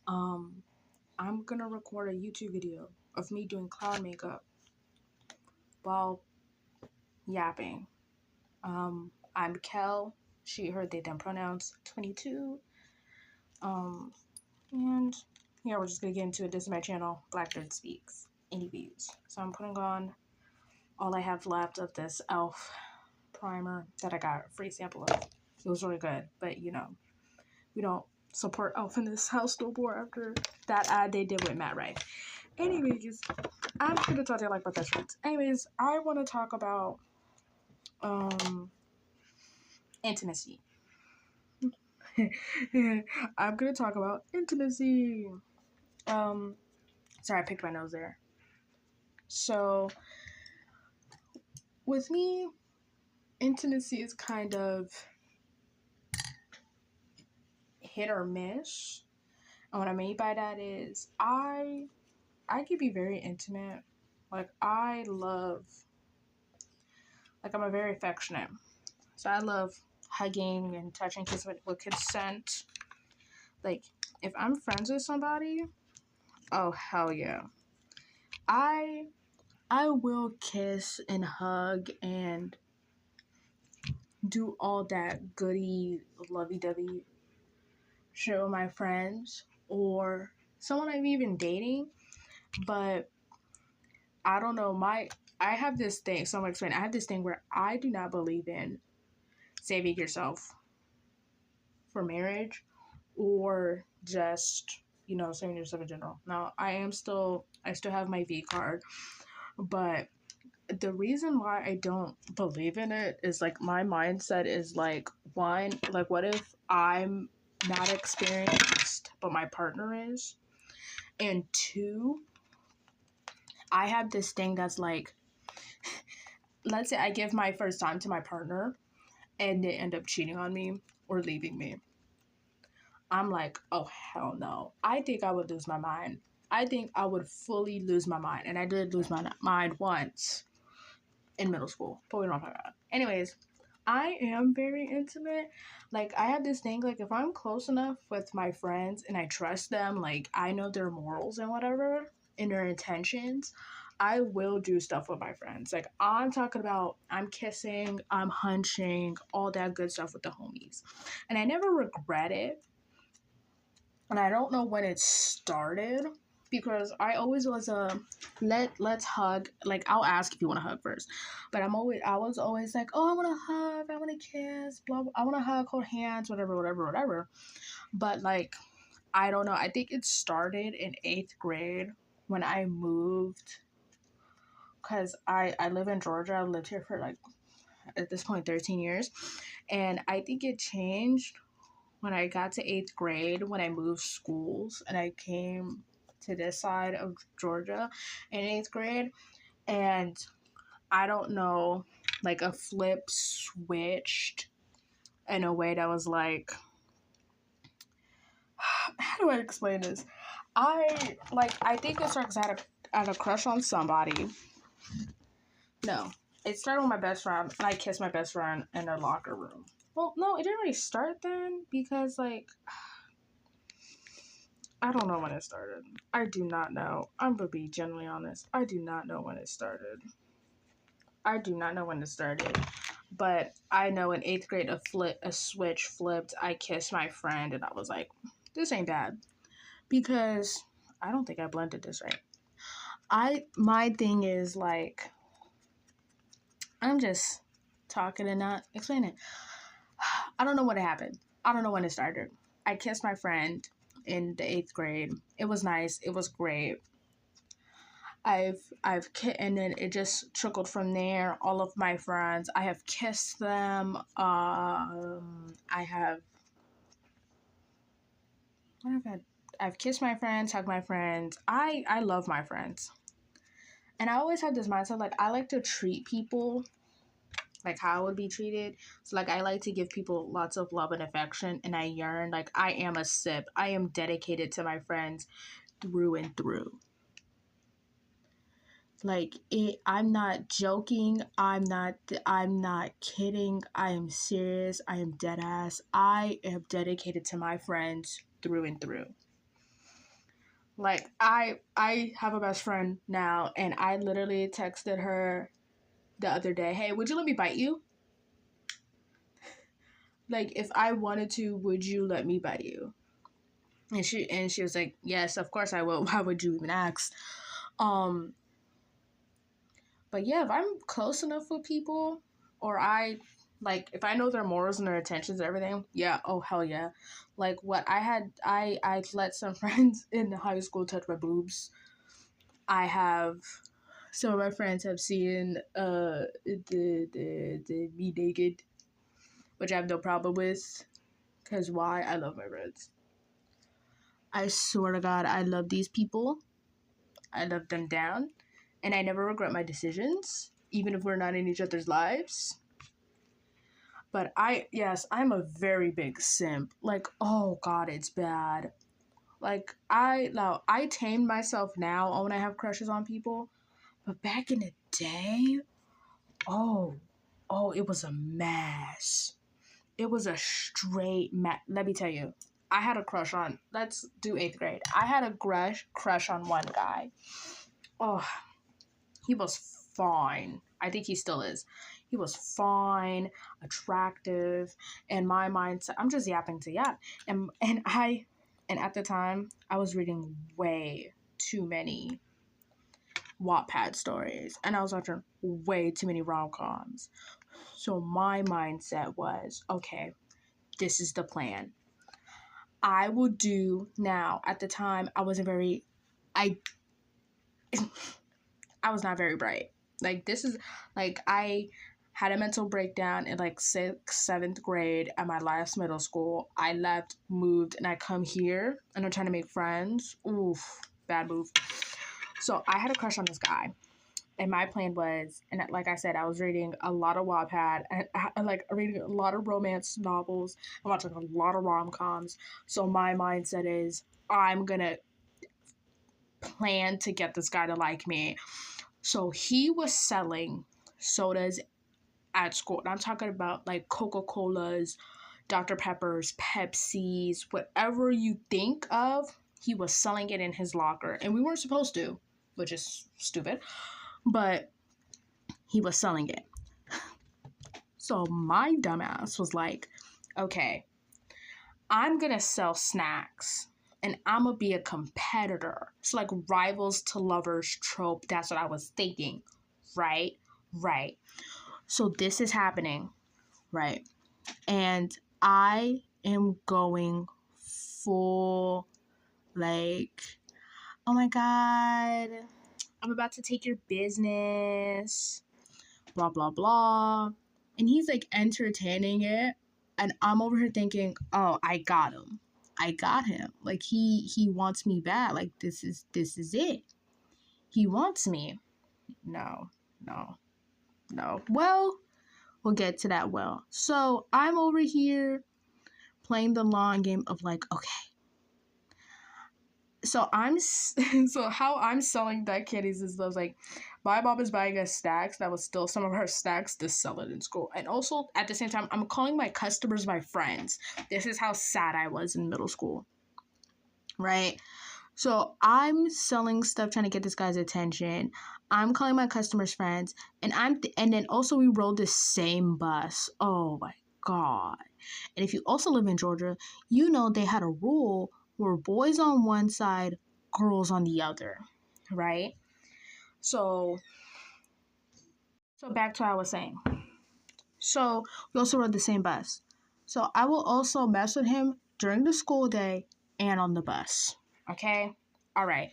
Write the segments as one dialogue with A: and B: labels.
A: I'm gonna record a YouTube video of me doing cloud makeup while yapping. I'm Kel, she, her, they, them pronouns, 22. And yeah, we're just gonna get into it. This is my channel, Black Nerd Speaks. Any views. So I'm putting on all I have left of this e.l.f. primer that I got a free sample of. It was really good, but you know, we don't support e.l.f. in this house no more after that ad they did with Matt Rife. Anyways, I'm gonna talk to you like my best friends. Anyways, I want to talk about intimacy. I'm gonna talk about intimacy. Sorry, I picked my nose there. So, with me, intimacy is kind of hit or miss. And what I mean by that is I can be very intimate. Like I'm a very affectionate. So I love hugging and touching kids with consent. Like if I'm friends with somebody, oh hell yeah. I will kiss and hug and do all that goody lovey-dovey shit with my friends or someone I'm even dating. But I don't know, I have this thing, so I'm gonna explain. I have this thing where I do not believe in saving yourself for marriage or just, saving yourself in general. Now, I still have my V card, but the reason why I don't believe in it is like my mindset is like, one, like what if I'm not experienced, but my partner is? And two, I have this thing that's like, let's say I give my first time to my partner and they end up cheating on me or leaving me. I'm like, oh, hell no. I think I would lose my mind. I think I would fully lose my mind. And I did lose my mind once in middle school. But we don't talk about it. Anyways, I am very intimate. Like, I have this thing, like, if I'm close enough with my friends and I trust them, like, I know their morals and whatever, and their intentions, I will do stuff with my friends. Like, I'm talking about, I'm kissing, I'm hunching, all that good stuff with the homies. And I never regret it. And I don't know when it started because I always was let's hug. Like I'll ask if you want to hug first, but I was always like, oh, I want to hug, I want to kiss, blah, blah, I want to hug, hold hands, whatever. But like, I don't know. I think it started in 8th grade when I moved, because I live in Georgia. I lived here for like at this point 13 years, and I think it changed when I got to 8th grade, when I moved schools and I came to this side of Georgia in 8th grade. And I don't know, like a flip switched in a way that was like, how do I explain this? I think it started because I had a crush on somebody. No, it started with my best friend and I kissed my best friend in a locker room. Well, no, it didn't really start then because, like, I don't know when it started. I do not know. I'm gonna be genuinely honest. I do not know when it started. But I know in 8th grade a switch flipped. I kissed my friend and I was like, this ain't bad. Because I don't think I blended this right. My thing is like, I'm just talking and not explaining. I don't know what happened. I don't know when it started. I kissed my friend in the 8th grade. It was nice. It was great. And then it just trickled from there. All of my friends, I have kissed them. I've kissed my friends, hugged my friends. I love my friends. And I always have this mindset, like, I like to treat people like how I would be treated. So, like, I like to give people lots of love and affection, and I yearn, like, I am a sip. I am dedicated to my friends through and through. Like, I'm not joking. I'm not kidding. I am serious. I am dead ass. I am dedicated to my friends through and through. Like I have a best friend now, and I literally texted her the other day, "Hey, would you let me bite you? Like, if I wanted to, would you let me bite you?" And she was like, "Yes, of course I will. Why would you even ask?" Um, but yeah, if I'm close enough with people, or if I know their morals and their intentions and everything, yeah, oh hell yeah. Like what I let some friends in high school touch my boobs. I have some of my friends have seen the me naked, which I have no problem with. Cause why? I love my friends. I swear to God, I love these people. I love them down, and I never regret my decisions, even if we're not in each other's lives. But yes, I'm a very big simp. Like, oh God, it's bad. Like, I tamed myself now when I have crushes on people, but back in the day, oh, it was a mess. It was a straight mess. Let me tell you, I had a crush on. Let's do eighth grade. I had a crush on one guy. Oh, he was fine. I think he still is. He was fine, attractive, and my mindset. I'm just yapping to yap, and at the time I was reading way too many Wattpad stories, and I was watching way too many rom-coms. So my mindset was, okay, this is the plan. I will do now. At the time, I I was not very bright. Like this is like I had a mental breakdown in like sixth, seventh grade at my last middle school. I left, moved, and I come here and I'm trying to make friends. Oof, bad move. So I had a crush on this guy. And my plan was, and like I said, I was reading a lot of Wattpad, and like reading a lot of romance novels. I'm watching a lot of rom-coms. So my mindset is, I'm gonna plan to get this guy to like me. So he was selling sodas at school. And I'm talking about like Coca-Colas, Dr. Peppers, Pepsis, whatever you think of, he was selling it in his locker. And we weren't supposed to, which is stupid. But he was selling it. So my dumbass was like, okay, I'm going to sell snacks and I'm going to be a competitor. It's like rivals to lovers trope. That's what I was thinking. Right? Right. So this is happening. Right. And I am going full, like, oh my God, I'm about to take your business, blah, blah, blah. And he's like entertaining it. And I'm over here thinking, oh, I got him. I got him. Like he wants me bad. Like this is it. He wants me. No, no, no. Well, we'll get to that. Well, so I'm over here playing the long game of like, okay. So so how I'm selling that kitties is those like, my mom is buying us snacks that was still some of her snacks to sell it in school, and also at the same time I'm calling my customers my friends. This is how sad I was in middle school, right? So I'm selling stuff trying to get this guy's attention. I'm calling my customers friends, and and then also we rode the same bus. Oh my God. And if you also live in Georgia, you know they had a rule where boys on one side, girls on the other, right? So back to what I was saying. So we also rode the same bus. So I will also mess with him during the school day and on the bus. Okay? All right.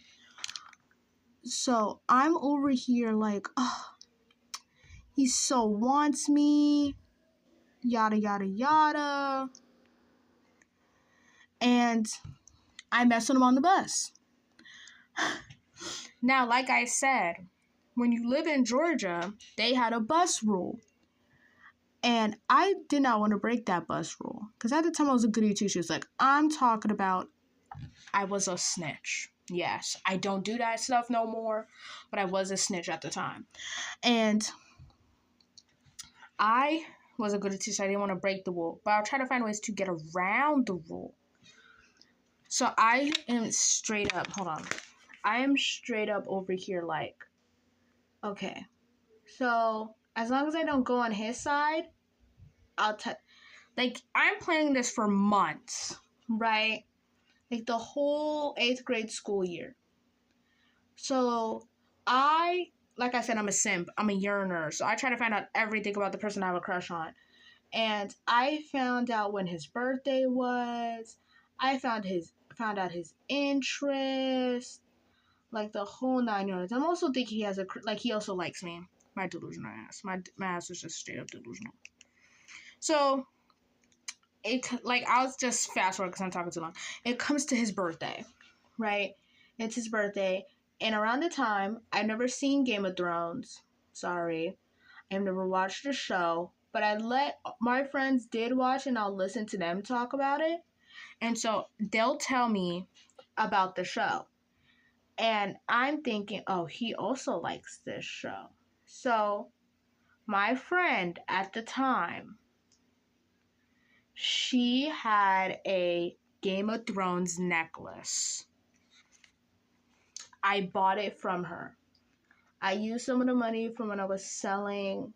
A: So I'm over here like, oh, he so wants me, yada, yada, yada. And I mess with him on the bus. Now, like I said, when you live in Georgia, they had a bus rule. And I did not want to break that bus rule. Because at the time I was a goody two shoes. Like, I'm talking about I was a snitch. Yes, I don't do that stuff no more. But I was a snitch at the time. And I was a goody two shoes. I didn't want to break the rule. But I'll try to find ways to get around the rule. So I am straight up, hold on. I am straight up over here like, okay, so as long as I don't go on his side, like, I'm planning this for months, right? Like, the whole 8th grade school year. So, like I said, I'm a simp. I'm a yearner. So, I try to find out everything about the person I have a crush on. And I found out when his birthday was. I found out his interest. Like, the whole 9 yards. I'm also thinking he also likes me. My delusional ass. My ass is just straight up delusional. So, I'll just fast forward because I'm talking too long. It comes to his birthday, right? It's his birthday, and around the time, I've never seen Game of Thrones. Sorry, I've never watched the show, but my friends did watch, and I'll listen to them talk about it, and so they'll tell me about the show, and I'm thinking, oh, he also likes this show. So my friend at the time, she had a Game of Thrones necklace. I bought it from her. I used some of the money from when I was selling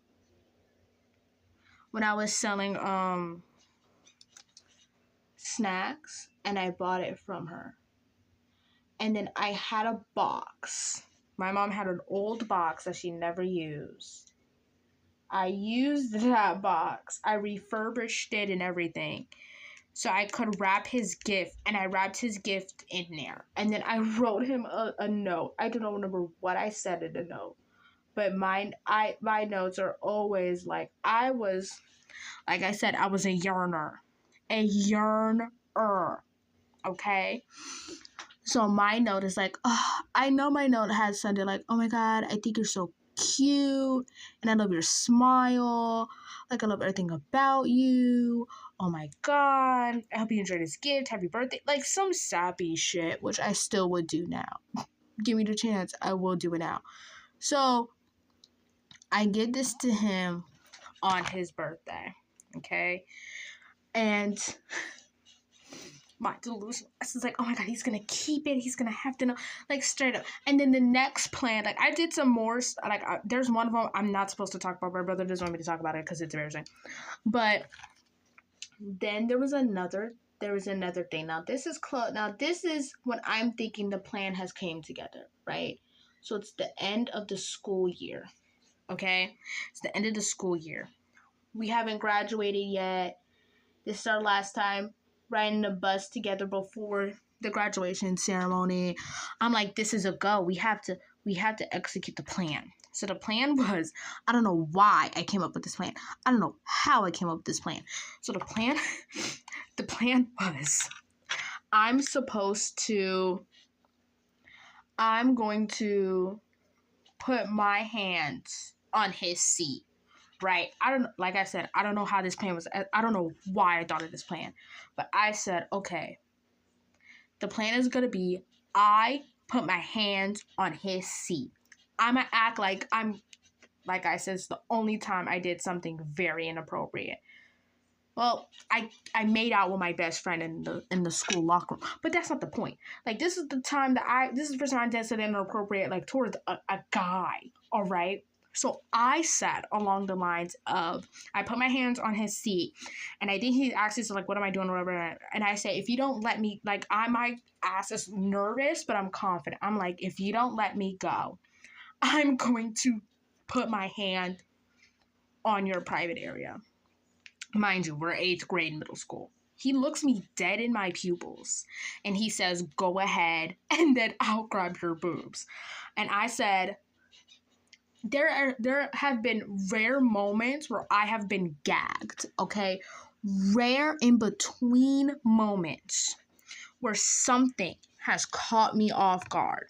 A: snacks, and I bought it from her. And then I had a box. My mom had an old box that she never used. I used that box. I refurbished it and everything, so I could wrap his gift, and I wrapped his gift in there. And then I wrote him a note. I don't remember what I said in the note, but my notes are always like, like I said, I was a yearner. A yearner. Okay? So my note is like, I know my note has something like, oh my God, I think you're so cute, and I love your smile. Like, I love everything about you. Oh my God, I hope you enjoyed this gift. Happy birthday. Like, some sappy shit, which I still would do now. Give me the chance, I will do it now. So I give this to him on his birthday, okay? And my delusion is like, oh my God, he's gonna keep it. He's gonna have to know, like, straight up. And then the next plan, like, I did some more, like, there's one of them I'm not supposed to talk about. My brother doesn't want me to talk about it because it's embarrassing. But then there was another thing. Now this is when I'm thinking the plan has came together, right? So it's the end of the school year, okay? It's the end of the school year. We haven't graduated yet. This is our last time riding the bus together before the graduation ceremony. I'm like, this is a go. We have to execute the plan. So the plan was, I don't know why I came up with this plan. I don't know how I came up with this plan. So the plan was, I'm going to put my hands on his seat. Right. Like I said, I don't know how this plan was. I don't know why I thought of this plan. But I said, okay, the plan is going to be, I put my hands on his seat. I'm going to act like I said, it's the only time I did something very inappropriate. Well, I made out with my best friend in the school locker room. But that's not the point. Like, this is the first time I did something inappropriate, like, towards a guy. All right. So I said along the lines of, I put my hands on his seat, and I think he asked us, like, what am I doing, or whatever. And I say, if you don't let me, like, my ass is nervous, but I'm confident. I'm like, if you don't let me go, I'm going to put my hand on your private area. Mind you, we're 8th grade middle school. He looks me dead in my pupils, and he says, go ahead, and then I'll grab your boobs. And I said, there have been rare moments where I have been gagged, okay? Rare in between moments where something has caught me off guard,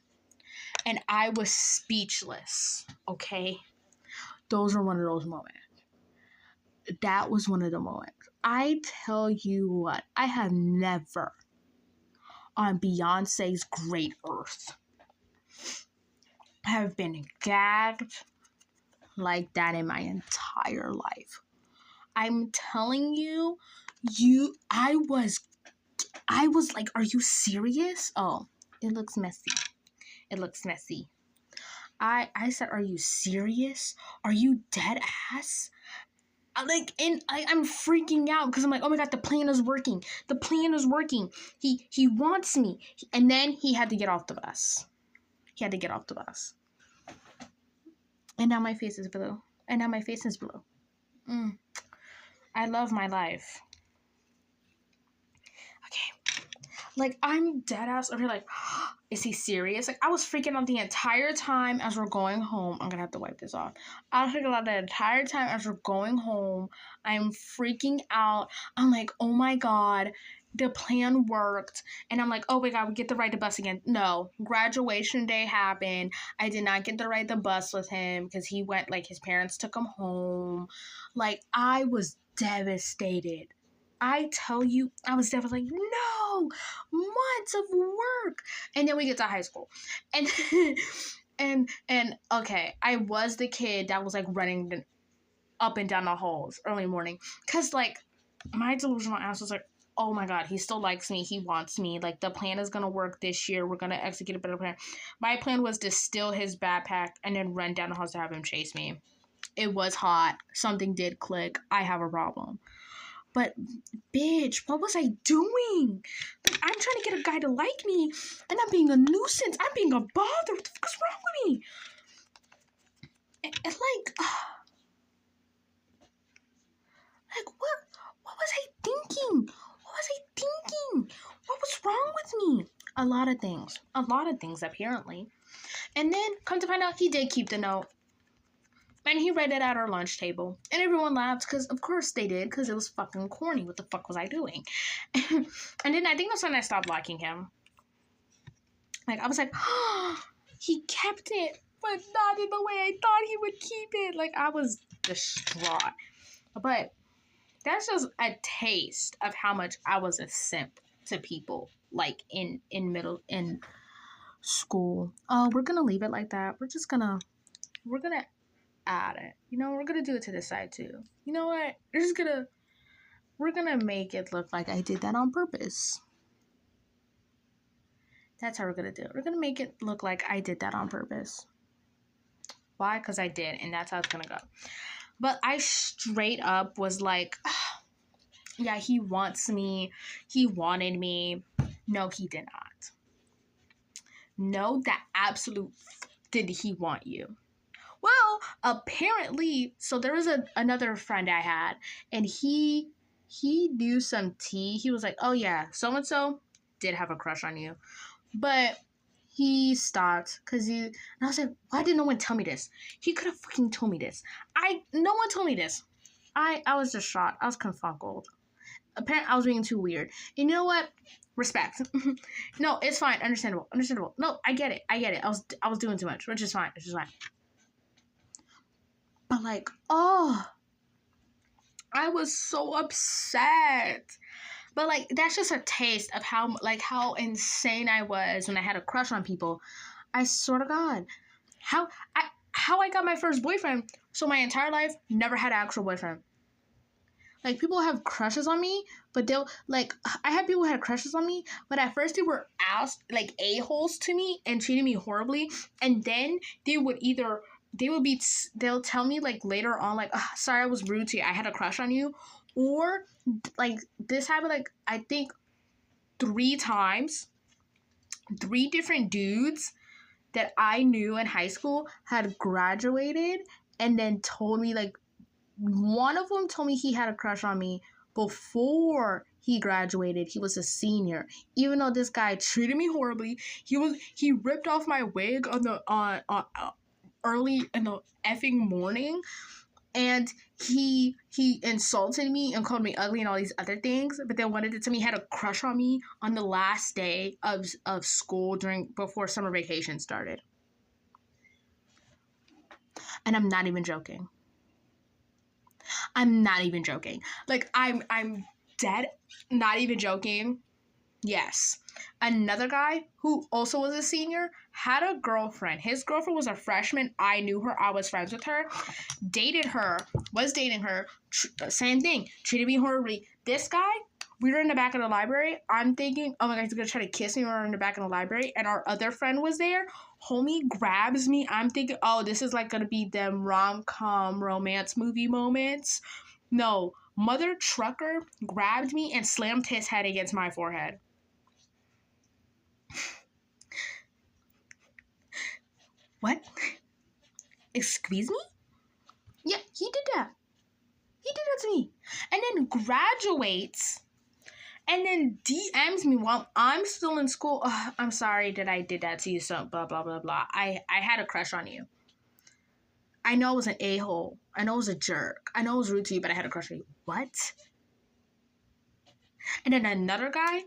A: and I was speechless, okay? Those are one of those moments. That was one of the moments. I tell you what, I have never, on Beyonce's Great Earth, have been gagged like that in my entire life. I'm telling you, I was I was like, are you serious? Oh, it looks messy. It looks messy. I said, are you serious? Are you dead ass? I'm freaking out because I'm like, oh my god, the plan is working. The plan is working. He wants me. And then he had to get off the bus. He had to get off the bus. And now my face is blue. And now my face is blue. I love my life. Okay. Like, I'm dead ass over here like, is he serious? Like, I was freaking out the entire time as we're going home. I'm gonna have to wipe this off. I was freaking out the entire time as we're going home. I'm freaking out. I'm like, oh my god, the plan worked. And I'm like, oh my god, we get to ride the bus again. No, graduation day happened. I did not get to ride the bus with him because he went, like, his parents took him home. Like, I was devastated. I tell you, I was definitely like, no, months of work. And then we get to high school. And okay, I was the kid that was like running up and down the halls early morning. Cause like my delusional ass was like, oh my god, he still likes me. He wants me. Like, the plan is going to work this year. We're going to execute a better plan. My plan was to steal his backpack and then run down the halls to have him chase me. It was hot. Something did click. I have a problem. But, bitch, what was I doing? Like, I'm trying to get a guy to like me, and I'm being a nuisance. I'm being a bother. What the fuck is wrong with me? What was I thinking? What was I thinking? What was wrong with me? A lot of things. A lot of things, apparently. And then, come to find out, he did keep the note. And he read it at our lunch table. And everyone laughed because, of course, they did. Because it was fucking corny. What the fuck was I doing? And then I think that's when I stopped liking him. Like, I was like, oh, he kept it. But not in the way I thought he would keep it. Like, I was distraught. But that's just a taste of how much I was a simp to people. Like, in school. Oh, we're going to leave it like that. We're going to add it. You know, we're gonna do it to the side too. You know what? We're gonna make it look like I did that on purpose. That's how we're gonna do it. We're gonna make it look like I did that on purpose. Why? Because I did, and that's how it's gonna go. But I straight up was like, oh, yeah, he wants me. He wanted me. No, he did not. No, that absolute did he want you. Well, apparently, so there was another friend I had, and he knew some tea. He was like, oh yeah, so-and-so did have a crush on you. But he stopped because and I was like, why did no one tell me this? He could have fucking told me this. No one told me this. I was just shocked. I was confunkled. Apparently, I was being too weird. And you know what? Respect. No, it's fine. Understandable. No, I get it. I was doing too much, which is fine. But like, oh, I was so upset. But like, that's just a taste of how insane I was when I had a crush on people. I swear to God, how I got my first boyfriend. So my entire life, never had an actual boyfriend. Like, people have crushes on me, but I had people who had crushes on me, but at first they were a-holes to me and treated me horribly. And then they'll tell me like later on, like, oh, sorry, I was rude to you. I had a crush on you. Or like, this happened like, I think 3 times. 3 different dudes that I knew in high school had graduated and then told me, like, one of them told me he had a crush on me before he graduated. He was a senior. Even though this guy treated me horribly, he ripped off my wig on early in the effing morning, and he insulted me and called me ugly and all these other things, but then wanted to tell me he had a crush on me on the last day of school before summer vacation started. And I'm not even joking. Like, I'm dead, not even joking. Yes. Another guy who also was a senior had a girlfriend. His girlfriend was a freshman. I knew her. I was friends with her. Was dating her. Same thing. Treated me horribly. This guy We were in the back of the library. I'm thinking, oh my God, he's going to try to kiss me. We're in the back of the library. And our other friend was there. Homie grabs me. I'm thinking, oh, this is like going to be them rom-com romance movie moments. No. Mother trucker grabbed me and slammed his head against my forehead. What? Excuse me? Yeah, he did that. He did that to me. And then graduates and then DMs me while I'm still in school. Oh, I'm sorry that I did that to you. So blah, blah, blah, blah. I had a crush on you. I know I was an a-hole. I know I was a jerk. I know I was rude to you, but I had a crush on you. What? And then another guy,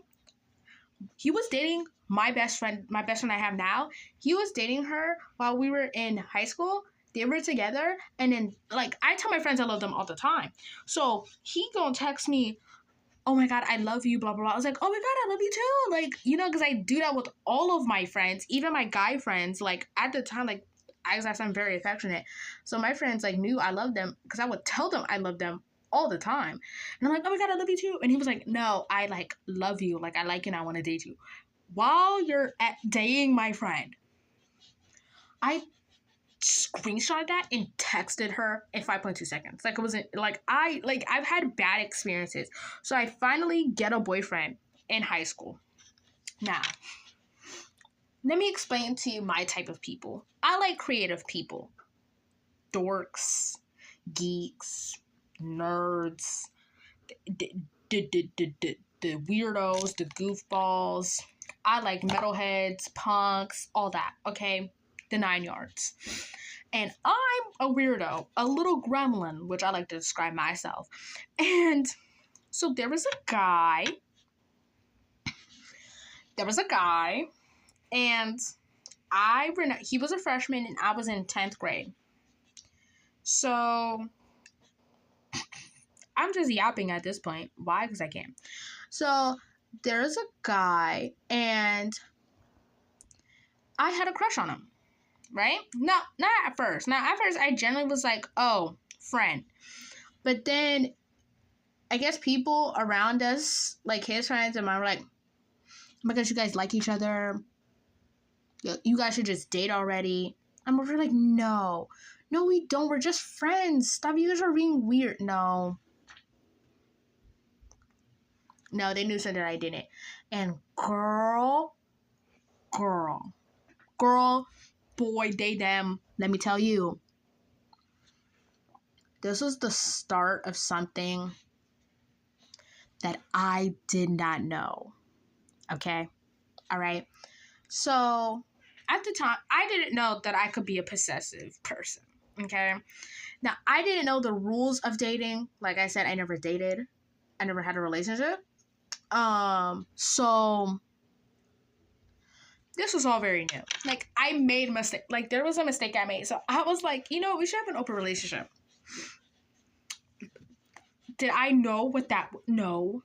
A: he was dating my best friend I have now. He was dating her while we were in high school. They were together, and then, like, I tell my friends I love them all the time. So he gonna text me, oh my God, I love you, blah, blah, blah. I was like, oh my God, I love you too. Like, you know, because I do that with all of my friends, even my guy friends. Like, at the time, like, I was I'm very affectionate. So my friends, like, knew I loved them because I would tell them I loved them all the time. And I'm like, oh my God, I love you too. And he was like, no, I, like, love you. Like, I like you and I want to date you. While you're dating my friend, I screenshot that and texted her in 5.2 seconds. Like, it wasn't like I've had bad experiences. So I finally get a boyfriend in high school. Now, let me explain to you my type of people. I like creative people. Dorks, geeks, nerds, the weirdos, the goofballs. I like metalheads, punks, all that, okay? The 9 yards. And I'm a weirdo, a little gremlin, which I like to describe myself. And so there was a guy, and he was a freshman and I was in 10th grade. So I'm just yapping at this point. Why? Because I can. So there's a guy and I had a crush on him. Right? No, not at first. Now, at first, I generally was like, oh, friend. But then, I guess people around us, like his friends and mine, were like, because you guys like each other, you guys should just date already. And we're like, no, we don't. We're just friends. Stop. You guys are being weird. No, they knew something I didn't. And girl, boy, they, them, let me tell you, this was the start of something that I did not know. Okay? All right? So, at the time, I didn't know that I could be a possessive person. Okay? Now, I didn't know the rules of dating. Like I said, I never dated. I never had a relationship. So this was all very new. Like, I made a mistake. Like, there was a mistake I made. So I was like, you know, we should have an open relationship. Did I know what that... No.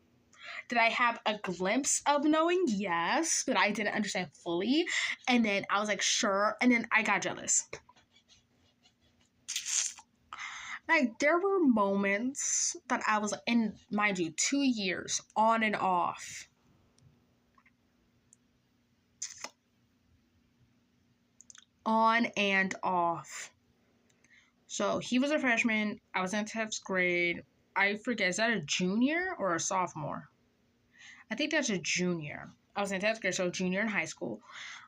A: Did I have a glimpse of knowing? Yes. But I didn't understand fully. And then I was like, sure. And then I got jealous. Like, there were moments that I was in, mind you, 2 years on and off. On and off. So he was a freshman. I was in 10th grade. I forget, is that a junior or a sophomore? I think that's a junior. I was in 10th grade, so junior in high school.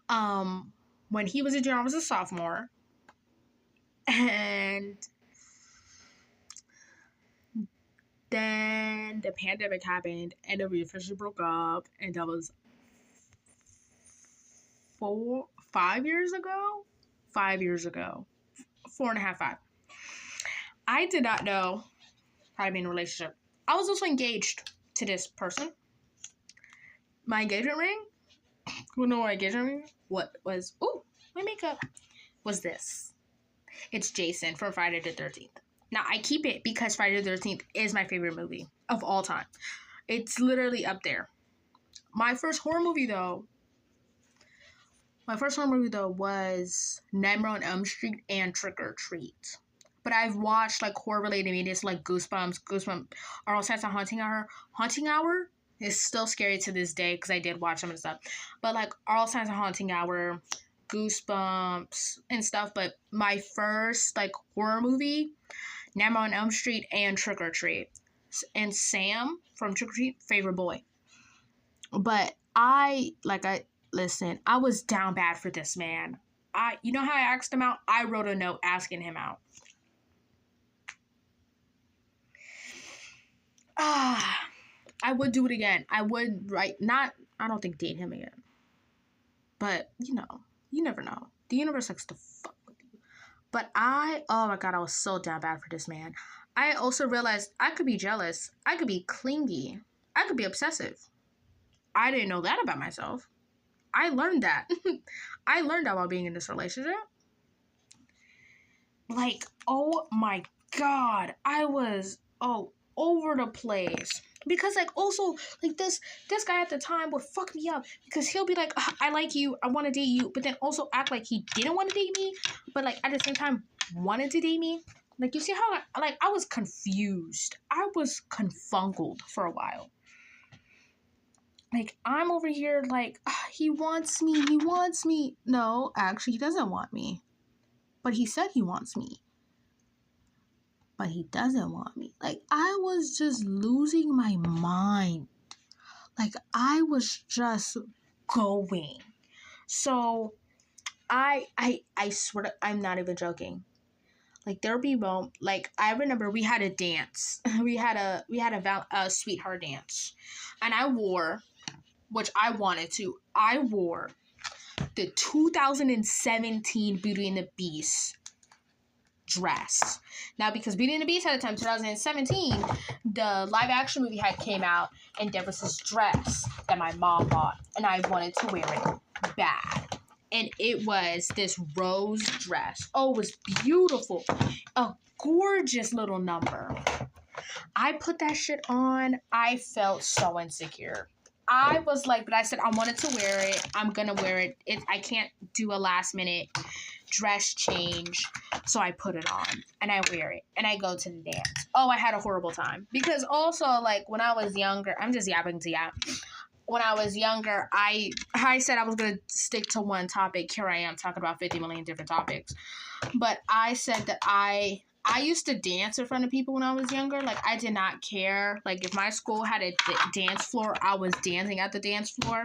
A: When he was a junior, I was a sophomore. And then the pandemic happened, and then we officially broke up, and that was 5 years ago? 5 years ago. 4.5, 5. I did not know how to be in a relationship. I was also engaged to this person. My engagement ring? You know my engagement ring? What was... Ooh, my makeup. Was this. It's Jason from Friday the 13th. Now, I keep it because Friday the 13th is my favorite movie of all time. It's literally up there. My first horror movie, though, was Nightmare on Elm Street and Trick or Treat. But I've watched, like, horror-related media, like Goosebumps, or all kinds of Haunting Hour. Haunting Hour It's still scary to this day because I did watch them and stuff. But like All Signs of Haunting Hour, Goosebumps and stuff. But my first like horror movie, Nightmare on Elm Street and Trick or Treat. And Sam from Trick or Treat, favorite boy. But listen, I was down bad for this man. You know how I asked him out? I wrote a note asking him out. I would do it again. I would, I don't think date him again. But, you never know. The universe likes to fuck with you. But oh my God, I was so down bad for this man. I also realized I could be jealous. I could be clingy. I could be obsessive. I didn't know that about myself. I learned that. I learned that while being in this relationship. Like, oh my God. I was, over the place. Because, like, also, like, this guy at the time would fuck me up. Because he'll be like, I like you, I want to date you. But then also act like he didn't want to date me. But, like, at the same time, wanted to date me. Like, you see how, I was confused. I was confungled for a while. Like, I'm over here, like, he wants me. No, actually, he doesn't want me. But he said he wants me. But he doesn't want me. Like, I was just losing my mind. Like, I was just going. So, I swear to, I'm not even joking. Like, there'll be moments, like, I remember we had a dance. we had a sweetheart dance. And I wore, which I wanted to, I wore the 2017 Beauty and the Beast dress. Now, because Beauty and the Beast at the time, 2017, the live action movie had came out, and there was this dress that my mom bought, and I wanted to wear it bad. And it was this rose dress. Oh, it was beautiful. A gorgeous little number. I put that shit on. I felt so insecure. I was like, but I said I wanted to wear it. I'm gonna wear it. I can't do a last minute dress change, so I put it on and I wear it and I go to the dance. Oh, I had a horrible time because also like when I was younger, I'm just yapping to yap. When I was younger, I said I was gonna stick to one topic. Here I am talking about 50 million different topics, but I said that I used to dance in front of people when I was younger. Like, I did not care. Like, if my school had a dance floor, I was dancing at the dance floor.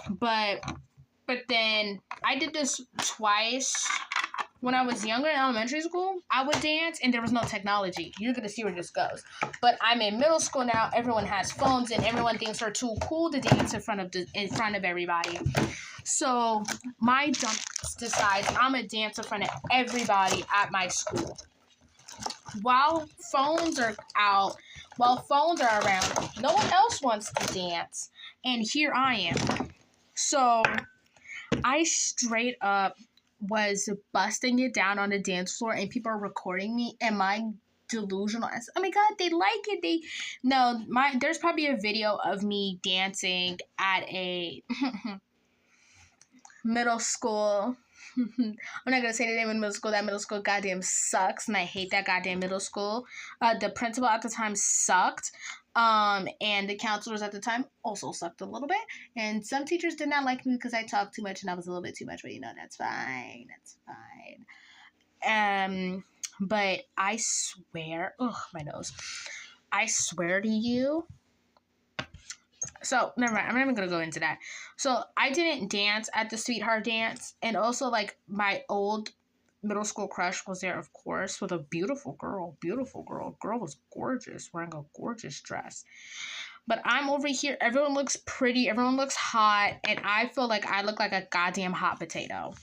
A: But then I did this twice. When I was younger in elementary school, I would dance, and there was no technology. You're going to see where this goes. But I'm in middle school now. Everyone has phones, and everyone thinks they're too cool to dance in front of everybody. So my dumbass decides I'm going to dance in front of everybody at my school. While phones are around, no one else wants to dance. And here I am. So I straight up was busting it down on the dance floor, and people are recording me. Am I delusional? Oh my God, they like it. There's probably a video of me dancing at a middle school. I'm not gonna say the name of the middle school. That middle school goddamn sucks, and I hate that goddamn middle school. The principal at the time sucked. And the counselors at the time also sucked a little bit. And some teachers did not like me because I talked too much and I was a little bit too much, but that's fine. That's fine. But I swear, my nose. I swear to you. So, never mind. I'm not even going to go into that. So, I didn't dance at the sweetheart dance. And also, like, my old middle school crush was there, of course, with a beautiful girl. Girl was gorgeous, wearing a gorgeous dress. But I'm over here. Everyone looks pretty. Everyone looks hot. And I feel like I look like a goddamn hot potato.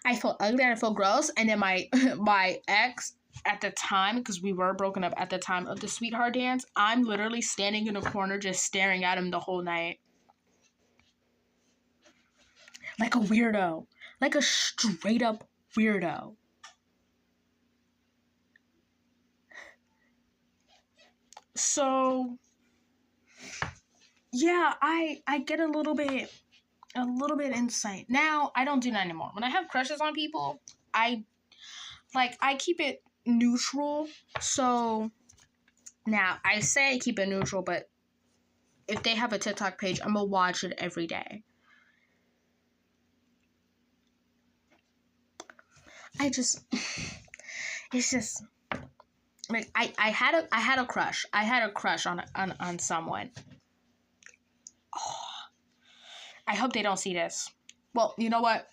A: I feel ugly and I feel gross. And then my ex at the time, because we were broken up at the time of the sweetheart dance, I'm literally standing in a corner just staring at him the whole night. Like a weirdo. Like a straight up weirdo. So, yeah, I get a little bit insight. Now, I don't do that anymore. When I have crushes on people, I keep it neutral. So, now, I say I keep it neutral, but if they have a TikTok page, I'm gonna watch it every day. It's just like I had a crush. I had a crush on someone. Oh, I hope they don't see this. Well, you know what?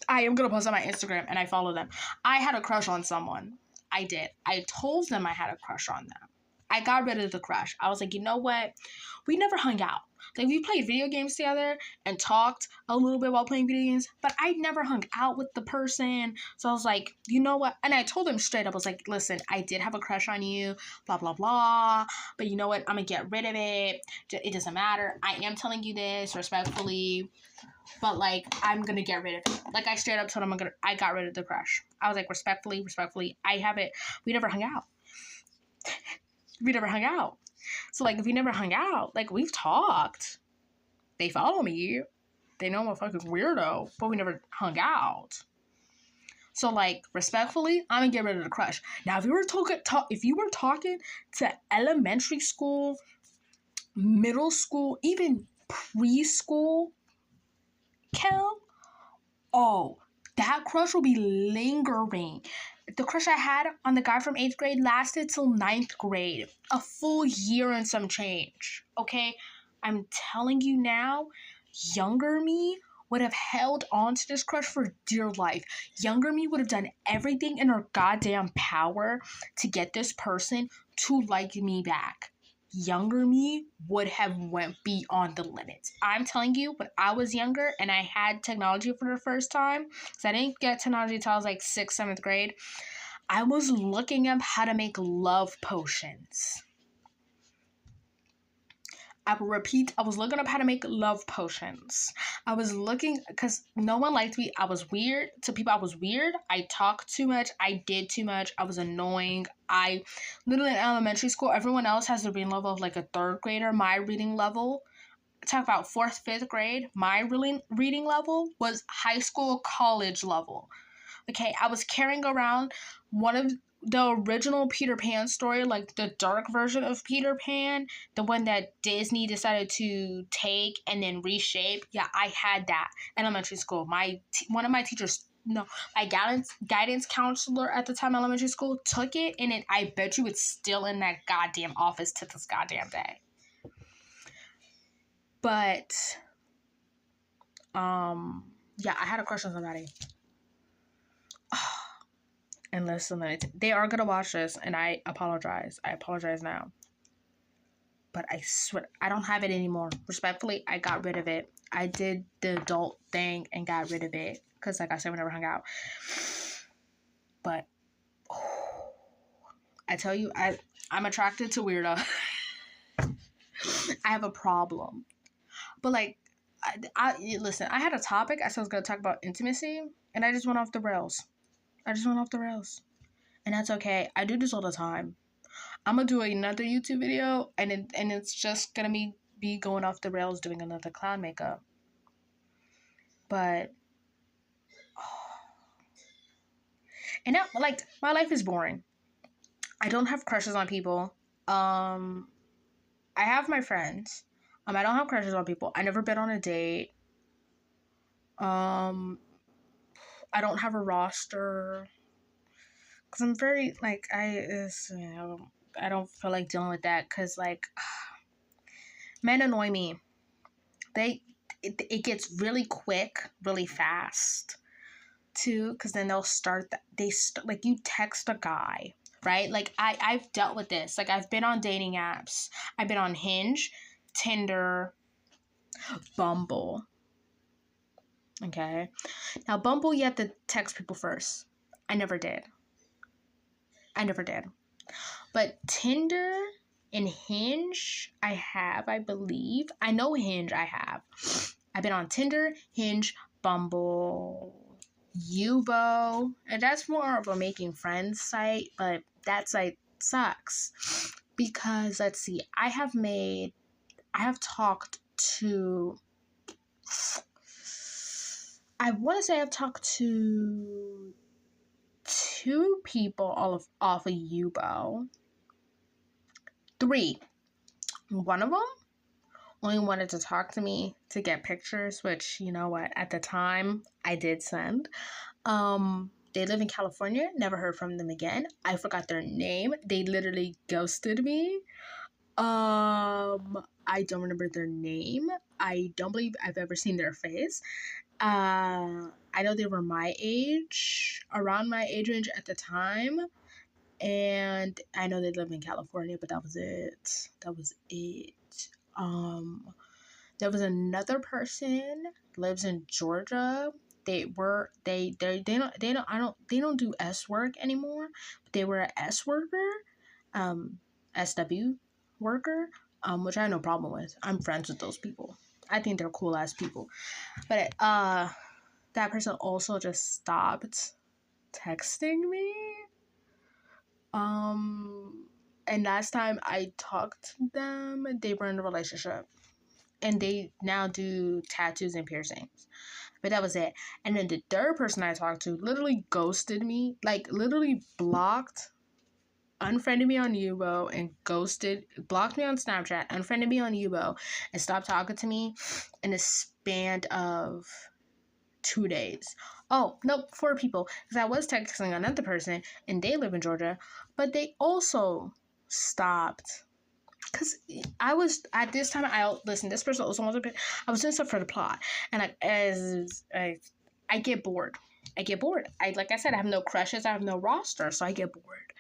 A: I am gonna post on my Instagram and I follow them. I had a crush on someone. I did. I told them I had a crush on them. I got rid of the crush. I was like, you know what? We never hung out. Like, we played video games together and talked a little bit while playing video games, but I never hung out with the person. So I was like, you know what? And I told him straight up, I was like, listen, I did have a crush on you, blah, blah, blah. But you know what? I'm going to get rid of it. It doesn't matter. I am telling you this respectfully, but, like, I'm going to get rid of it. Like, I straight up told him I got rid of the crush. I was like, respectfully, I have it. We never hung out. We never hung out. So, like, if we never hung out, like, we've talked. They follow me. They know I'm a fucking weirdo, but we never hung out. So, like, respectfully, I'm gonna get rid of the crush. Now, if you were talking to elementary school, middle school, even preschool, Kel, oh, that crush will be lingering. The crush I had on the guy from 8th grade lasted till 9th grade. A full year and some change. Okay? I'm telling you now, younger me would have held on to this crush for dear life. Younger me would have done everything in her goddamn power to get this person to like me back. Younger me would have went beyond the limits. I'm telling you, when I was younger and I had technology for the first time, because I didn't get technology until I was like 6th, 7th grade, I was looking up how to make love potions. I will repeat, I was looking up how to make love potions. I was looking, because no one liked me. I was weird. To people, I was weird. I talked too much. I did too much. I was annoying. I, literally in elementary school, everyone else has the reading level of like a 3rd grader. My reading level, talk about 4th, 5th grade, my reading level was high school, college level. Okay, I was carrying around one of the original Peter Pan story, like the dark version of Peter Pan, the one that Disney decided to take and then reshape. Yeah, I had that in elementary school. One of my teachers, no, my guidance counselor at the time, elementary school, took it, and I bet you it's still in that goddamn office to this goddamn day. But, yeah, I had a crush on somebody. And listen, they are going to watch this, and I apologize. I apologize now. But I swear, I don't have it anymore. Respectfully, I got rid of it. I did the adult thing and got rid of it. Because, like I said, we never hung out. But, I tell you, I'm attracted to weirdo. I have a problem. But, like, listen, I had a topic. I said I was going to talk about intimacy. And I just went off the rails. And that's okay. I do this all the time. I'm going to do another YouTube video, and it's just going to be going off the rails doing another clown makeup. But, and now, like, my life is boring. I don't have crushes on people. I have my friends. I don't have crushes on people. I never been on a date. I don't have a roster. Because I'm very, like, I don't feel like dealing with that. Because, like, men annoy me. It gets really quick, really fast, too. Because then they'll start, like, you text a guy, right? Like, I've dealt with this. Like, I've been on dating apps. I've been on Hinge, Tinder, Bumble. Okay? Now, Bumble, you have to text people first. I never did. But Tinder and Hinge, I believe. I know Hinge, I have. I've been on Tinder, Hinge, Bumble, Yubo. And that's more of a making friends site, but that site sucks. Because, let's see, I have talked to, I want to say I've talked to 2 people off of Yubo. 3. One of them only wanted to talk to me to get pictures, which, you know what, at the time I did send. They live in California, never heard from them again. I forgot their name. They literally ghosted me. I don't remember their name. I don't believe I've ever seen their face. I know they were my age, around my age range at the time. And I know they live in California, but that was it. That was it. There was another person lives in Georgia. They don't do S work anymore. But they were a S worker, SW worker, which I have no problem with. I'm friends with those people. I think they're cool ass people. But that person also just stopped texting me. And last time I talked to them, they were in a relationship. And they now do tattoos and piercings. But that was it. And then the third person I talked to literally ghosted me. Like, literally blocked, unfriended me on Yubo, and blocked me on Snapchat, unfriended me on Yubo, and stopped talking to me in a span of 2 days. Oh, no, 4 people. Because I was texting another person, and they live in Georgia. But they also stopped. Because I was, at this time, this person also wants to, I was doing stuff for the plot. And I get bored. Like I said, I have no crushes. I have no roster. So I get bored.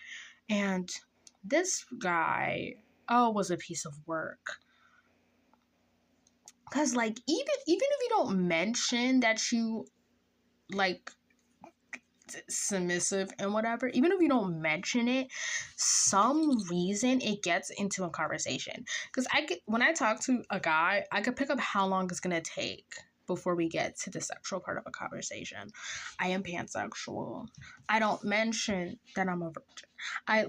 A: And this guy, was a piece of work. Because, like, even if you don't mention that you, like, submissive and whatever, even if you don't mention it, some reason it gets into a conversation. Because when I talk to a guy, I could pick up how long it's gonna take before we get to the sexual part of a conversation. I am pansexual. I don't mention that I'm a virgin.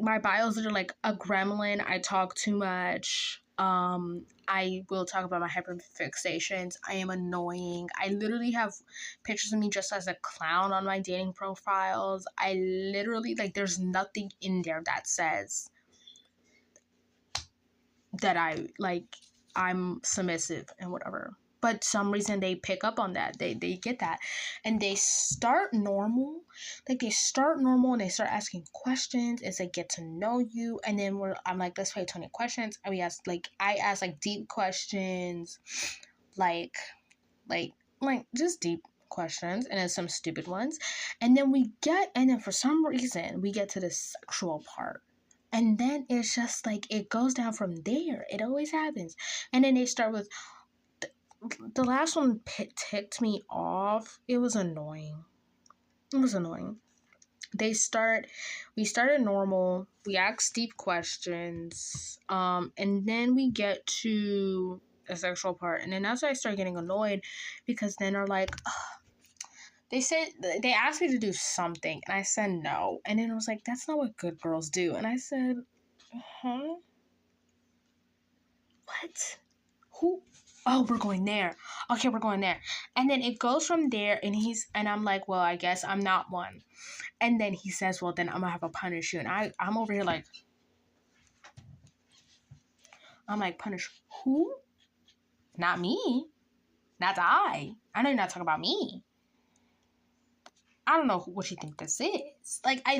A: My bios are like a gremlin. I talk too much. I will talk about my hyperfixations. I am annoying. I literally have pictures of me just as a clown on my dating profiles. I literally, like, there's nothing in there that says that I'm submissive and whatever. But some reason they pick up on that. They get that. And they start normal. Like, they start normal and they start asking questions as they get to know you. And then I'm like, let's play 20 questions. And I ask like deep questions. Like just deep questions. And then some stupid ones. And then for some reason, we get to the sexual part. And then it's just like, it goes down from there. It always happens. And then they start with, the last one ticked me off. It was annoying. We started normal. We asked deep questions. And then we get to the sexual part. And then that's why I started getting annoyed, because then they're like, they asked me to do something, and I said no. And then I was like, that's not what good girls do. And I said, huh? What? Who? Oh, we're going there. Okay, we're going there. And then it goes from there, and I'm like, well, I guess I'm not one. And then he says, well, then I'm gonna have to punish you. And I'm over here like, punish who? Not me. Not I. I know you're not talking about me. I don't know what you think this is. Like, I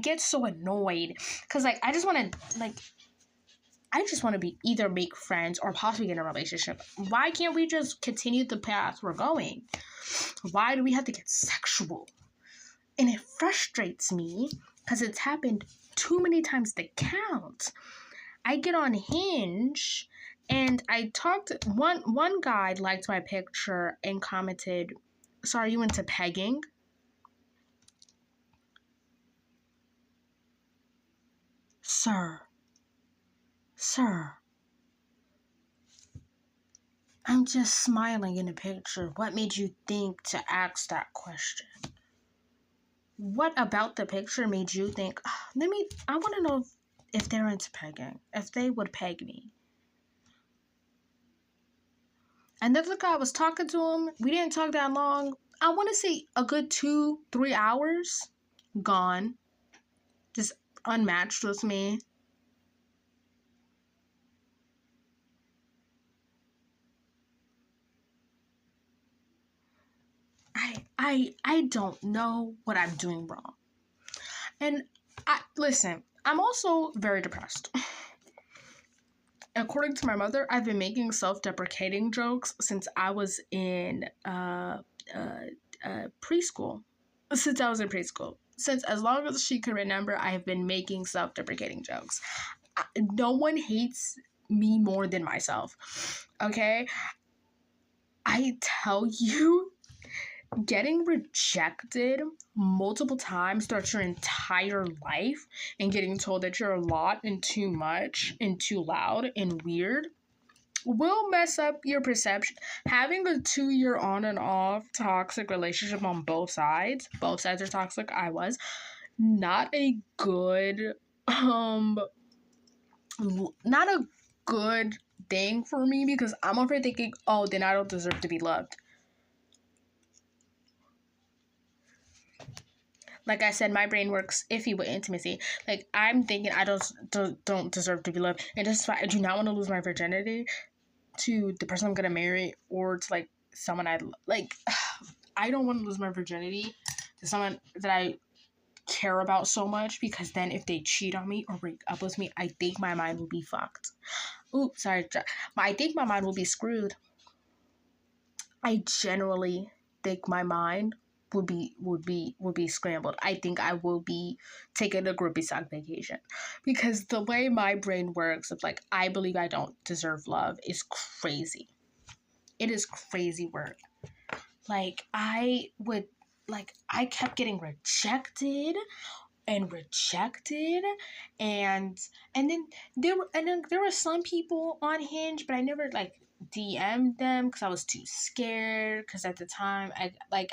A: get so annoyed, because, like, I just want to either make friends or possibly get in a relationship. Why can't we just continue the path we're going? Why do we have to get sexual? And it frustrates me, because it's happened too many times to count. I get on Hinge, and I talked, one guy liked my picture and commented, so are you into pegging? Sir, I'm just smiling in the picture. What made you think to ask that question? What about the picture made you think, I want to know if they're into pegging, if they would peg me. And the other guy, was talking to him. We didn't talk that long. I want to say a good 2-3 hours. Gone. Just unmatched with me. I don't know what I'm doing wrong. And listen, I'm also very depressed. According to my mother, I've been making self-deprecating jokes since I was in preschool. Since I was in preschool. Since as long as she can remember, I have been making self-deprecating jokes. No one hates me more than myself. Okay? I tell you, getting rejected multiple times throughout your entire life and getting told that you're a lot and too much and too loud and weird will mess up your perception. Having a 2-year on and off toxic relationship on both sides are toxic. I was not a good not a good thing for me, because I'm over thinking, oh, then I don't deserve to be loved. Like I said, my brain works iffy with intimacy. Like, I'm thinking I don't deserve to be loved, and just I do not want to lose my virginity to the person I'm gonna marry, or to like someone I like. I don't want to lose my virginity to someone that I care about so much, because then if they cheat on me or break up with me, I think my mind will be fucked. Oops, sorry. I think my mind will be screwed. I generally think my mind would be scrambled. I think I will be taking a groupie sock vacation, because the way my brain works of like, I believe I don't deserve love is crazy. It is crazy work. Like, I kept getting rejected and rejected, and then there were some people on Hinge, but I never like DM'd them because I was too scared, because at the time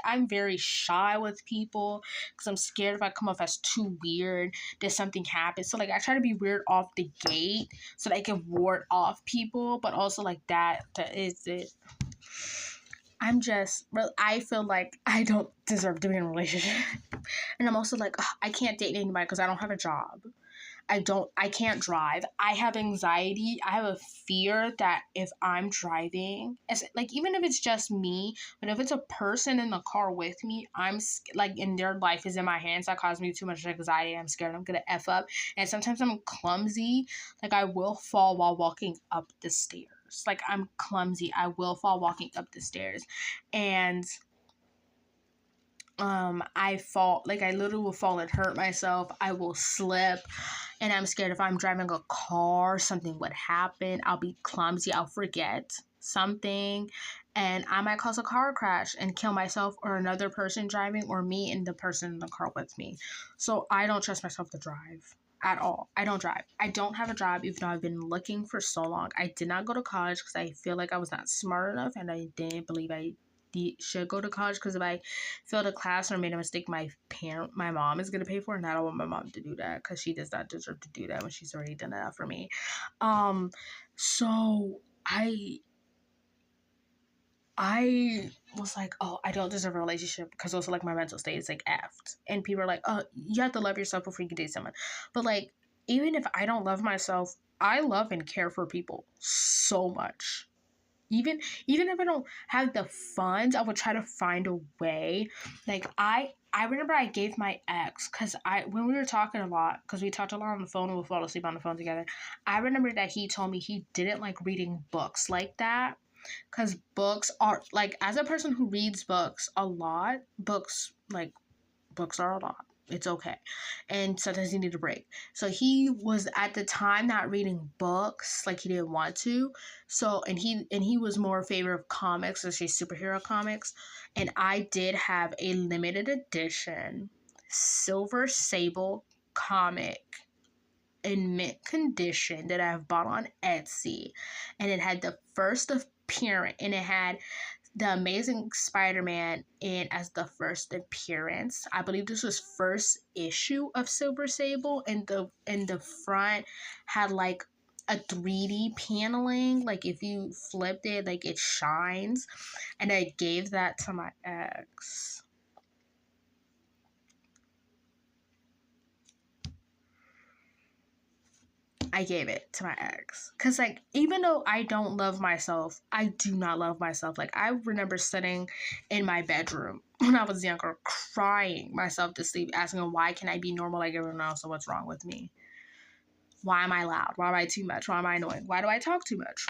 A: I'm very shy with people, because I'm scared if I come off as too weird that something happens. So like, I try to be weird off the gate so that I can ward off people, but also like that is it. I feel like I don't deserve to be in a relationship. And I'm also like, I can't date anybody because I don't have a job. I can't drive. I have anxiety. I have a fear that if I'm driving, even if it's just me, but if it's a person in the car with me, and their life is in my hands, that causes me too much anxiety. I'm scared I'm going to F up. And sometimes I'm clumsy. Like, I will fall while walking up the stairs. Like, I'm clumsy. I will fall walking up the stairs. And I fall, like, I literally will fall and hurt myself. I will slip, and I'm scared if I'm driving a car, something would happen. I'll be clumsy. I'll forget something, and I might cause a car crash and kill myself or another person driving, or me and the person in the car with me. So I don't trust myself to drive at all. I don't drive. I don't have a job, even though I've been looking for so long. I did not go to college because I feel like I was not smart enough, and I didn't believe I should go to college, because if I failed a class or made a mistake, my mom is going to pay for it, and I don't want my mom to do that, because she does not deserve to do that when she's already done enough for me. So I was like, oh, I don't deserve a relationship, because also like my mental state is like effed, and people are like, oh, you have to love yourself before you can date someone. But like, even if I don't love myself, I love and care for people so much. Even if I don't have the funds, I would try to find a way. Like, I remember I gave my ex, because when we were talking a lot, because we talked a lot on the phone and we fall asleep on the phone together, I remember that he told me he didn't like reading books like that, because books are, like, as a person who reads books a lot, books are a lot. It's okay. And sometimes you need a break. So he was at the time not reading books, like he didn't want to. So and he was more in favor of comics, especially superhero comics. And I did have a limited edition Silver Sable comic in mint condition that I have bought on Etsy. And it had the first appearance, and it had the Amazing Spider-Man in as the first appearance. I believe this was first issue of Silver Sable, and the front had like a 3D paneling, like if you flipped it, like it shines. And I gave that to my ex. I gave it to my ex. Because, like, even though I don't love myself, I do not love myself. Like, I remember sitting in my bedroom when I was younger, crying myself to sleep, asking, why can I be normal like everyone else? So what's wrong with me? Why am I loud? Why am I too much? Why am I annoying? Why do I talk too much?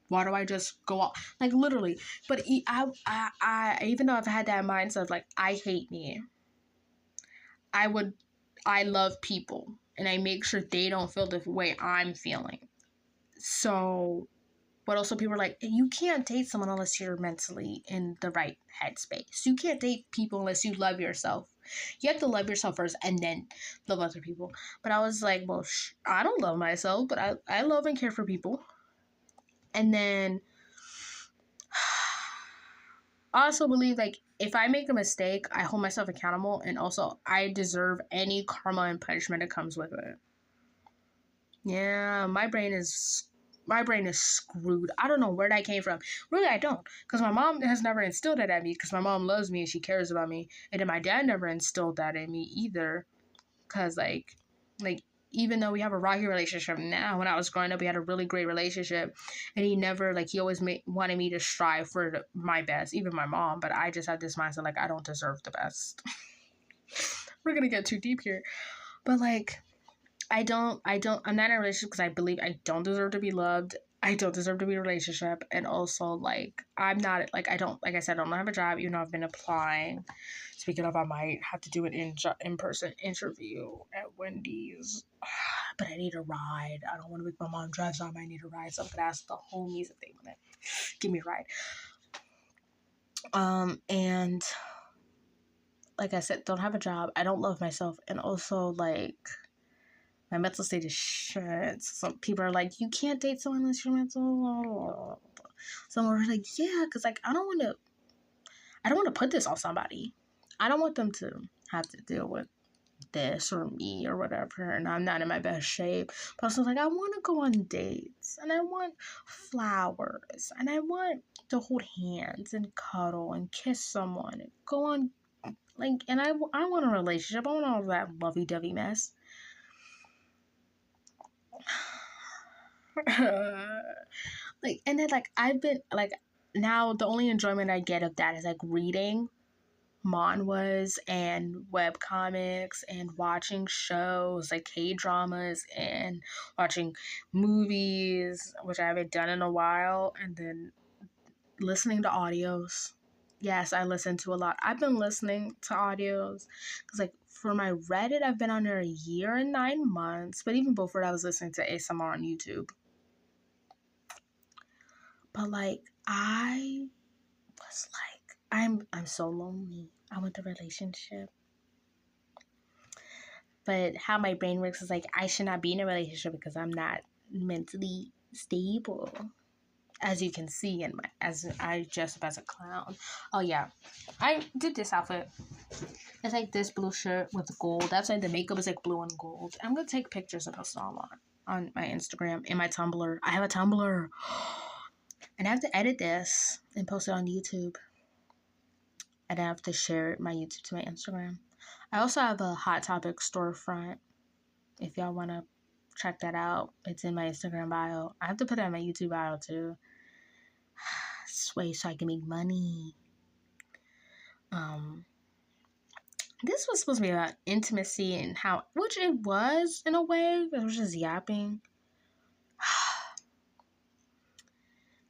A: Why do I just go off? Like, literally. But I even though I've had that mindset of, like, I hate me, I love people. And I make sure they don't feel the way I'm feeling. So, but also people are like, you can't date someone unless you're mentally in the right headspace. You can't date people unless you love yourself. You have to love yourself first and then love other people. But I was like, well, I don't love myself, but I love and care for people. And then I also believe, like, if I make a mistake, I hold myself accountable, and also I deserve any karma and punishment that comes with it. Yeah, my brain is screwed. I don't know where that came from. Really, I don't. Because my mom has never instilled that at me, because my mom loves me and she cares about me. And then my dad never instilled that in me either. Because, like, even though we have a rocky relationship now, when I was growing up, we had a really great relationship. And he never, like, he always wanted me to strive for my best, even my mom. But I just had this mindset, like, I don't deserve the best. We're going to get too deep here. But, like, I'm not in a relationship because I believe I don't deserve to be loved. I don't deserve to be in a relationship. And also, like, I'm not, like, like I said, I don't have a job, even though I've been applying. Speaking of, I might have to do an in-person interview at Wendy's. But I need a ride. I don't want to make my mom drive, so I might need a ride. So I'm going to ask the homies if they want to give me a ride. And like I said, don't have a job. I don't love myself. And also, like, my mental state is shit. Some people are like, you can't date someone unless you're mental. Some are like, yeah, because, like, I don't want to put this on somebody. I don't want them to have to deal with this or me or whatever, and I'm not in my best shape. But also, like, I want to go on dates, and I want flowers, and I want to hold hands and cuddle and kiss someone and go on, like, and I want a relationship. I want all that lovey-dovey mess. Like, and then, like, I've been, like, now the only enjoyment I get of that is, like, reading manhwas and webcomics and watching shows like K-dramas and watching movies, which I haven't done in a while, and then listening to audios. Yes, I listen to a lot. I've been listening to audios because, like, for my Reddit, I've been on there 1 year and 9 months, but even before that, I was listening to ASMR on YouTube. But, like, I was like, I'm so lonely. I want a relationship. But how my brain works is, like, I should not be in a relationship because I'm not mentally stable. As you can see as I dress up as a clown. Oh yeah, I did this outfit. It's like this blue shirt with gold. That's why the makeup is like blue and gold. I'm gonna take pictures and post it on my Instagram and my Tumblr. I have a Tumblr. And I have to edit this and post it on YouTube. And I have to share my YouTube to my Instagram. I also have a Hot Topic storefront. If y'all want to check that out, it's in my Instagram bio. I have to put that in my YouTube bio too. Way so I can make money. This was supposed to be about intimacy and how, which it was in a way. It was just yapping.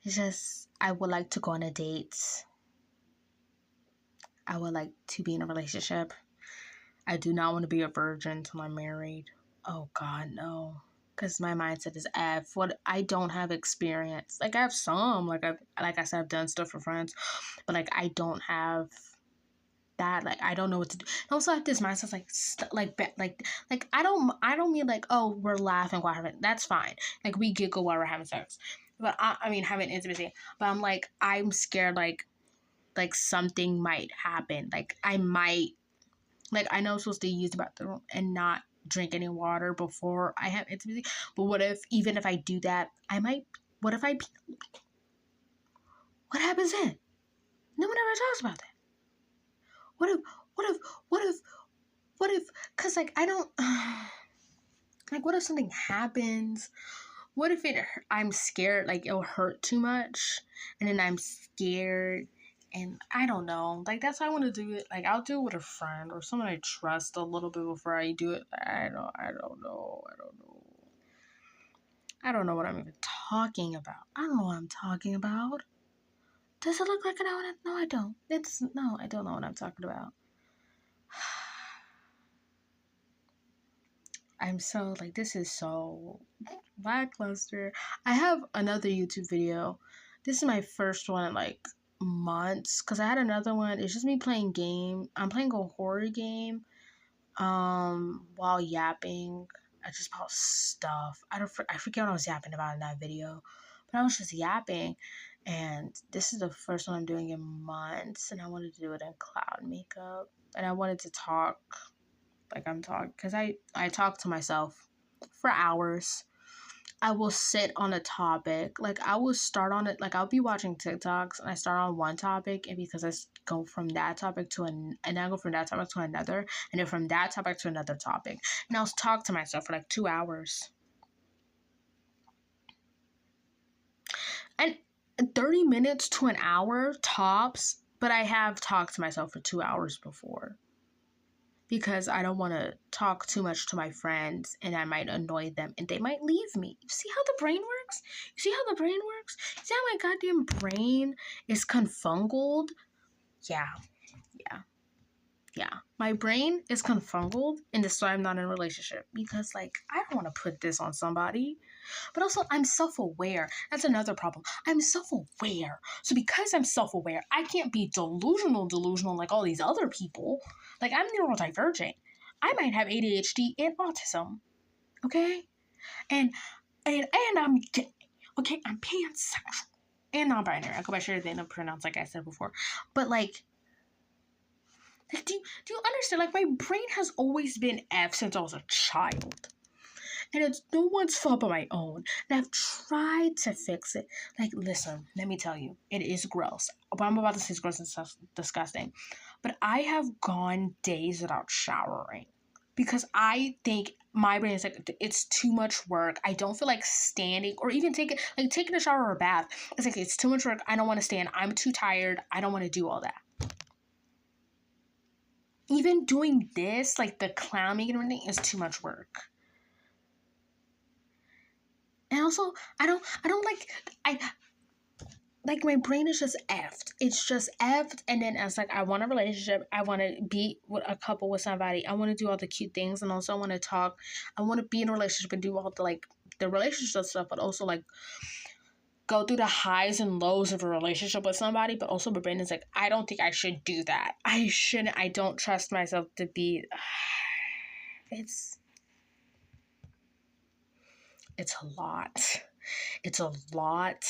A: It's just, I would like to go on a date. I would like to be in a relationship. I do not want to be a virgin until I'm married. Oh God, no. Because my mindset is F. What, I don't have experience. Like, I have some. Like I said, I've done stuff for friends, but, like, I don't have that. Like, I don't know what to do. I also have this mindset, like I don't mean like, oh, we're laughing while having, that's fine. Like, we giggle while we're having sex, but I mean having intimacy. But I'm like, I'm scared like something might happen. Like, I might, like, I know I'm supposed to use the bathroom and not drink any water before I have intimacy. But what if, even if I do that, I might, what if what happens then? No one ever talks about that. What if, because, like, I don't, Like, what if something happens? What if I'm scared, like, it'll hurt too much, and then I'm scared, and I don't know. Like, that's why I want to do it. Like, I'll do it with a friend or someone I trust a little bit before I do it. I don't know. I don't know what I'm even talking about. I don't know what I'm talking about. Does it look like I know what No, I don't. No, I don't know what I'm talking about. I'm so, like, this is so lackluster. I have another YouTube video. This is my first one in, like, months. Because I had another one. It's just me playing game. I'm playing a horror game. While yapping. I just bought stuff. I forget what I was yapping about in that video. But I was just yapping. And this is the first one I'm doing in months. And I wanted to do it in cloud makeup. And I wanted to talk like I'm talking. Because I talk to myself for hours. I will sit on a topic. Like, I will start on it. Like, I'll be watching TikToks and I start on one topic, and because I go from that topic to and I go from that topic to another, and then from that topic to another topic, and I'll talk to myself for like 2 hours. And 30 minutes to an hour tops, but I have talked to myself for 2 hours before. Because I don't want to talk too much to my friends and I might annoy them and they might leave me. You see how the brain works? You see how the brain works? You see how my goddamn brain is confungled? Yeah. My brain is confungled, and this is why I'm not in a relationship. Because, like, I don't want to put this on somebody. But also, I'm self-aware. That's another problem. I'm self-aware. So because I'm self-aware, I can't be delusional like all these other people. Like, I'm neurodivergent. I might have ADHD and autism. Okay? And I'm gay. Okay? I'm pansexual. And non-binary. I go by sure they don't pronounce like I said before. But, like, do you understand? Like, my brain has always been F since I was a child. And it's no one's fault but my own. And I've tried to fix it. Like, listen, let me tell you, it is gross. What I'm about to say is gross and disgusting. But I have gone days without showering. Because I think my brain is like, it's too much work. I don't feel like standing or even taking a shower or a bath. It's like, it's too much work. I don't want to stand. I'm too tired. I don't want to do all that. Even doing this, like the clowning and everything, is too much work. And also, I my brain is just effed. It's just effed. And then it's like, I want a relationship. I want to be with a couple with somebody. I want to do all the cute things. And also I want to talk. I want to be in a relationship and do all the, like, the relationship stuff, but also, like, go through the highs and lows of a relationship with somebody. But also my brain is like, I don't think I should do that. I shouldn't. I don't trust myself to be. It's a lot. It's a lot.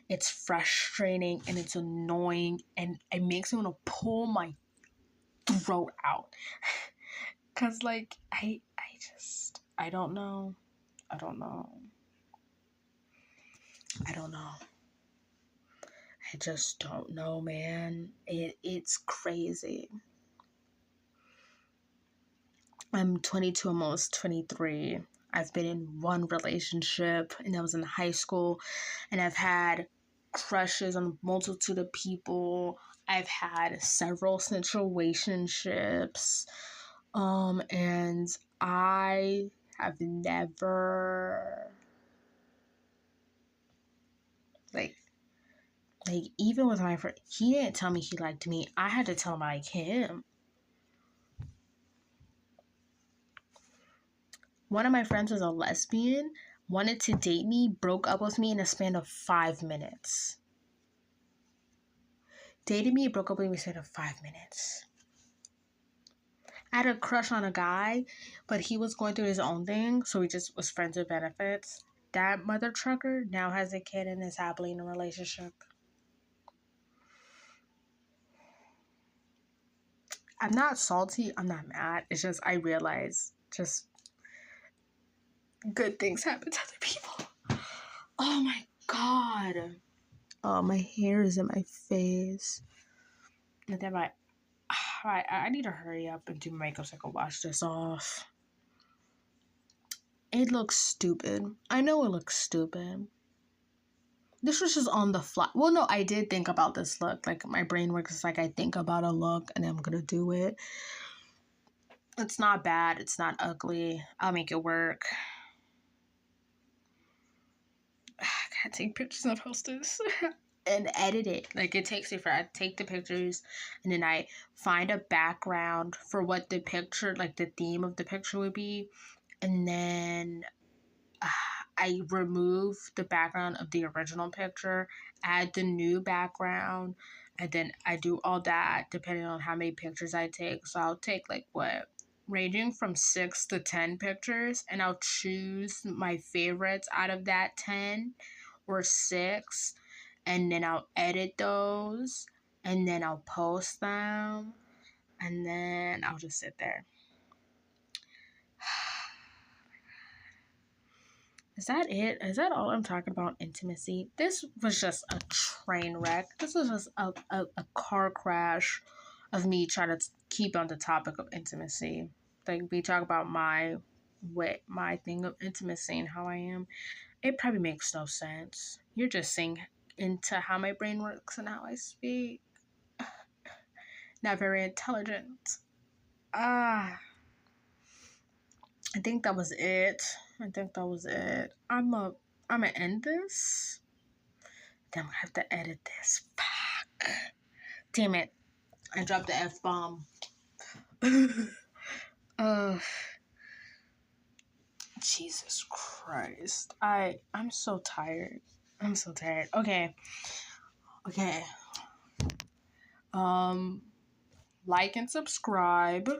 A: It's frustrating and it's annoying and it makes me want to pull my throat out. Cause, like, I don't know. I don't know. I just don't know, man. It's crazy. I'm 22, almost 23. I've been in one relationship, and that was in high school, and I've had crushes on a multitude of people. I've had several situationships, and I have never, like even with my friend, he didn't tell me he liked me. I had to tell him I like him. One of my friends was a lesbian, wanted to date me, broke up with me in a span of 5 minutes. Dated me, broke up with me in a span of 5 minutes. I had a crush on a guy, but he was going through his own thing, so he just was friends with benefits. That mother trucker now has a kid and is happily in a relationship. I'm not salty. I'm not mad. It's just I realize just good things happen to other people. Oh my god. Oh, my hair is in my face. And then I need to hurry up and do makeup so I can wash this off. It looks stupid. I know it looks stupid. This was just on the fly. Well, no, I did think about this look. Like, my brain works like I think about a look and I'm gonna do it. It's not bad. It's not ugly. I'll make it work. I gotta take pictures and post this and edit it. Like, it takes me forever. I take the pictures and then I find a background for what the picture, like the theme of the picture would be. And then I remove the background of the original picture, add the new background, and then I do all that depending on how many pictures I take. So I'll take like what? Ranging from 6 to 10 pictures, and I'll choose my favorites out of that 10 or 6, and then I'll edit those, and then I'll post them, and then I'll just sit there. Is that it? Is that all I'm talking about? Intimacy? This was just a train wreck. This was just a car crash of me trying to keep on the topic of intimacy. Like, we talk about my thing of intimacy and how I am. It probably makes no sense. You're just seeing into how my brain works and how I speak. Not very intelligent. I think that was it. I'm gonna end this. Then I'm gonna have to edit this. Fuck. Damn it. I dropped the F-bomb. Jesus Christ. I'm so tired. Okay. Like and subscribe.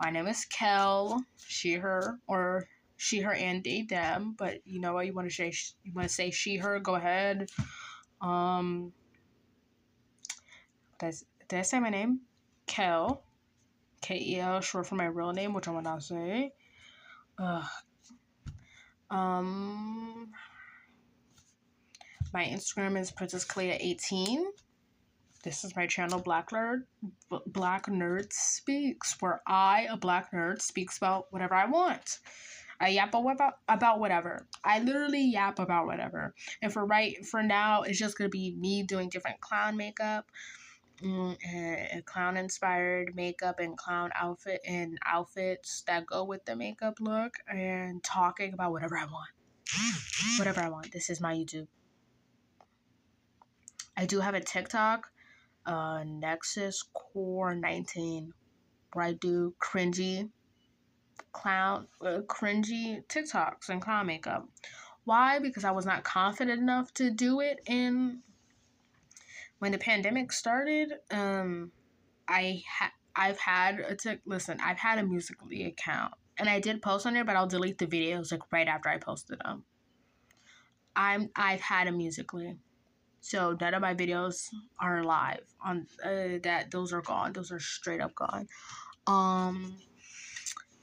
A: My name is Kel. She, her, or she, her, and they, them. But you know what? You want to say she, her? Go ahead. Did I say my name? Kel. Kel, short for my real name, which I want to say. My Instagram is Princess Clea18. This is my channel, Black Nerd Speaks, where I, a black nerd, speaks about whatever I want. I yap about whatever. I literally yap about whatever. And for now, it's just gonna be me doing different clown makeup, clown inspired makeup and clown outfits that go with the makeup look, and talking about whatever I want. Whatever I want. This is my YouTube. I do have a TikTok, Nexus Core 19, where I do cringy TikToks and clown makeup. Why? Because I was not confident enough to do it when the pandemic started. I've had a Musical.ly account, and I did post on there, but I'll delete the videos like right after I posted them. I've had a Musical.ly, so none of my videos are live on those are gone. Those are straight up gone.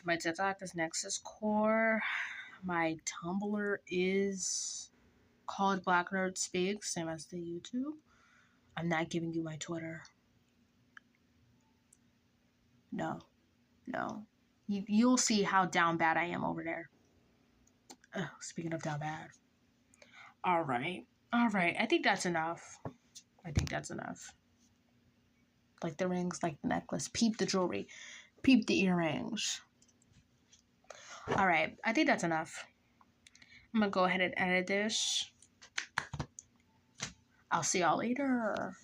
A: My TikTok is Nexus Core. My Tumblr is called Black Nerd Speaks, same as the YouTube. I'm not giving you my Twitter. No. You'll see how down bad I am over there. Speaking of down bad. All right. I think that's enough. Like the rings, like the necklace. Peep the jewelry. Peep the earrings. All right. I think that's enough. I'm going to go ahead and edit this. I'll see y'all later.